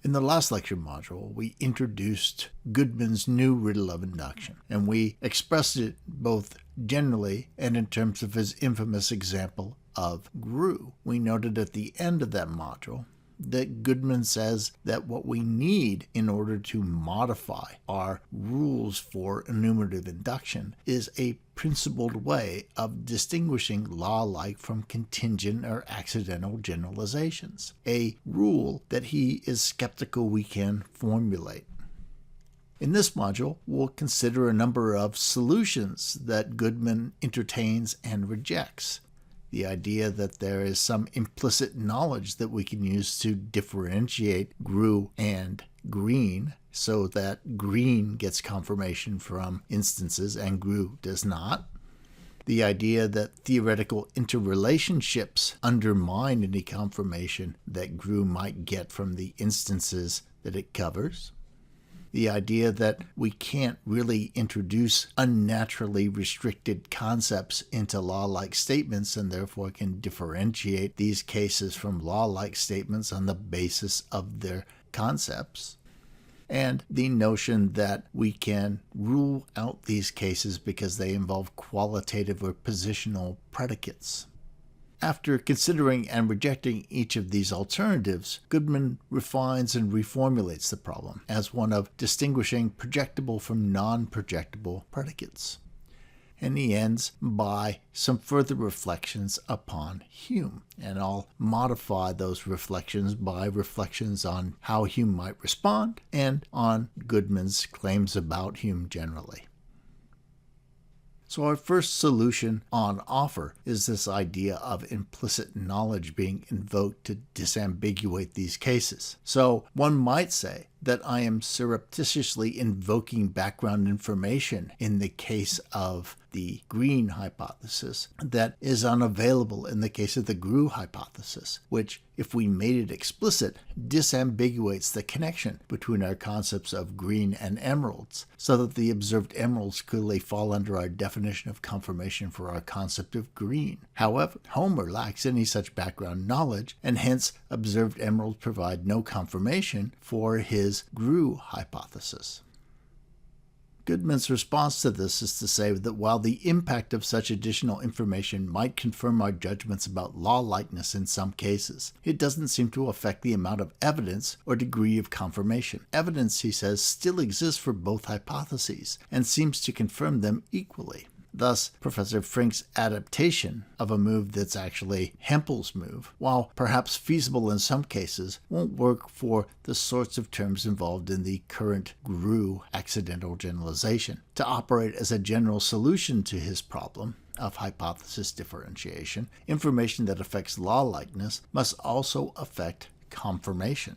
In the last lecture module, we introduced Goodman's new riddle of induction, and we expressed it both generally and in terms of his infamous example of grue. We noted at the end of that module that Goodman says that what we need in order to modify our rules for enumerative induction is a principled way of distinguishing law-like from contingent or accidental generalizations, a rule that he is skeptical we can formulate. In this module, we'll consider a number of solutions that Goodman entertains and rejects. The idea that there is some implicit knowledge that we can use to differentiate grue and green so that green gets confirmation from instances and grue does not. The idea that theoretical interrelationships undermine any confirmation that grue might get from the instances that it covers. The idea that we can't really introduce unnaturally restricted concepts into law-like statements and therefore can differentiate these cases from law-like statements on the basis of their concepts. And the notion that we can rule out these cases because they involve qualitative or positional predicates. After considering and rejecting each of these alternatives, Goodman refines and reformulates the problem as one of distinguishing projectable from non-projectable predicates. And he ends by some further reflections upon Hume. And I'll modify those reflections by reflections on how Hume might respond and on Goodman's claims about Hume generally. So our first solution on offer is this idea of implicit knowledge being invoked to disambiguate these cases. So one might say that I am surreptitiously invoking background information in the case of the green hypothesis that is unavailable in the case of the grue hypothesis, which, if we made it explicit, disambiguates the connection between our concepts of green and emeralds, so that the observed emeralds clearly fall under our definition of confirmation for our concept of green. However, Homer lacks any such background knowledge, and hence observed emeralds provide no confirmation for his grue hypothesis. Goodman's response to this is to say that while the impact of such additional information might confirm our judgments about law-likeness in some cases, it doesn't seem to affect the amount of evidence or degree of confirmation. Evidence, he says, still exists for both hypotheses and seems to confirm them equally. Thus, Professor Frink's adaptation of a move that's actually Hempel's move, while perhaps feasible in some cases, won't work for the sorts of terms involved in the current grue accidental generalization. To operate as a general solution to his problem of hypothesis differentiation, information that affects law-likeness must also affect confirmation.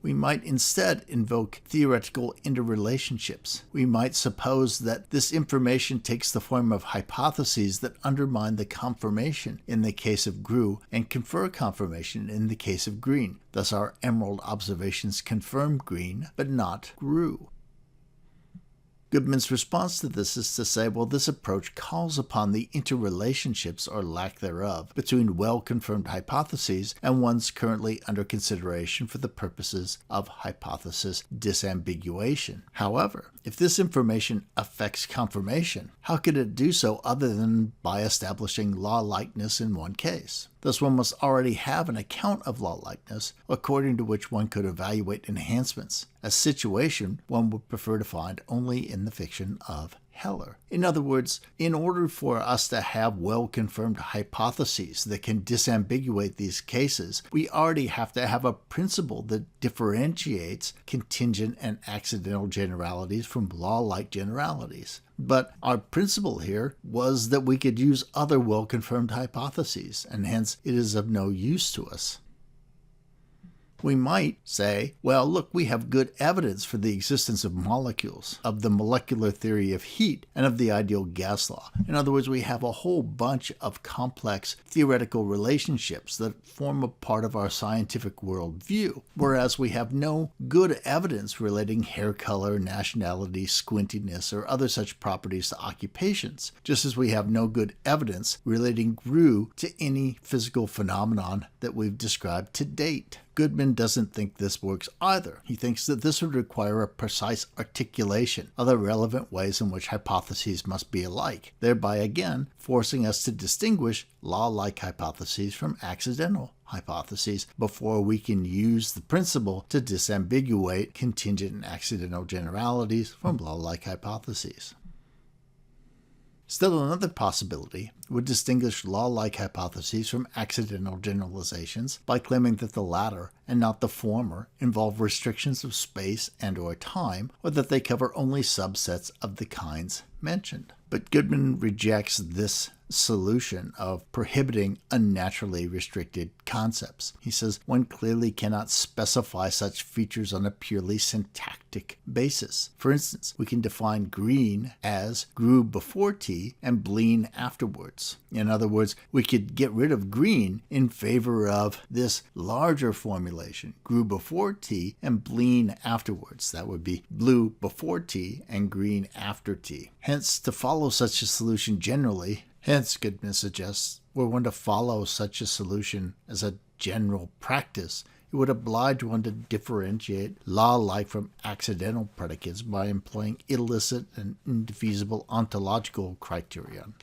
We might instead invoke theoretical interrelationships. We might suppose that this information takes the form of hypotheses that undermine the confirmation in the case of grue and confer confirmation in the case of green. Thus our emerald observations confirm green, but not grue. Goodman's response to this is to say, well, this approach calls upon the interrelationships, or lack thereof, between well-confirmed hypotheses and ones currently under consideration for the purposes of hypothesis disambiguation. However, if this information affects confirmation, how could it do so other than by establishing law-likeness in one case? Thus one must already have an account of law-likeness, according to which one could evaluate enhancements, a situation one would prefer to find only in the fiction of Heller. In other words, in order for us to have well-confirmed hypotheses that can disambiguate these cases, we already have to have a principle that differentiates contingent and accidental generalities from law-like generalities. But our principle here was that we could use other well-confirmed hypotheses, and hence it is of no use to us. We might say, well, look, we have good evidence for the existence of molecules, of the molecular theory of heat, and of the ideal gas law. In other words, we have a whole bunch of complex theoretical relationships that form a part of our scientific worldview, whereas we have no good evidence relating hair color, nationality, squintiness, or other such properties to occupations, just as we have no good evidence relating grue to any physical phenomenon that we've described to date. Goodman doesn't think this works either. He thinks that this would require a precise articulation of the relevant ways in which hypotheses must be alike, thereby again forcing us to distinguish law-like hypotheses from accidental hypotheses before we can use the principle to disambiguate contingent and accidental generalities from law-like hypotheses. Still another possibility would distinguish law-like hypotheses from accidental generalizations by claiming that the latter and not the former involve restrictions of space and/or time, or that they cover only subsets of the kinds mentioned. But Goodman rejects this solution of prohibiting unnaturally restricted concepts. He says one clearly cannot specify such features on a purely syntactic basis. For instance, we can define green as grue before t and bleen afterwards. In other words, we could get rid of green in favor of this larger formulation, grue before t and bleen afterwards. That would be blue before t and green after t. Hence, to follow such a solution generally, Goodman suggests, were one to follow such a solution as a general practice, it would oblige one to differentiate law-like from accidental predicates by employing illicit and indefeasible ontological criterion.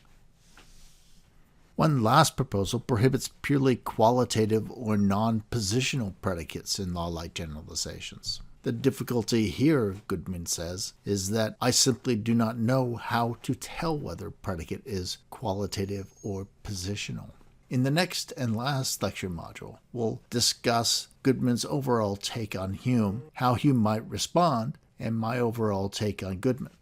One last proposal prohibits purely qualitative or non-positional predicates in law-like generalizations. The difficulty here, Goodman says, is that I simply do not know how to tell whether a predicate is qualitative or positional. In the next and last lecture module, we'll discuss Goodman's overall take on Hume, how Hume might respond, and my overall take on Goodman.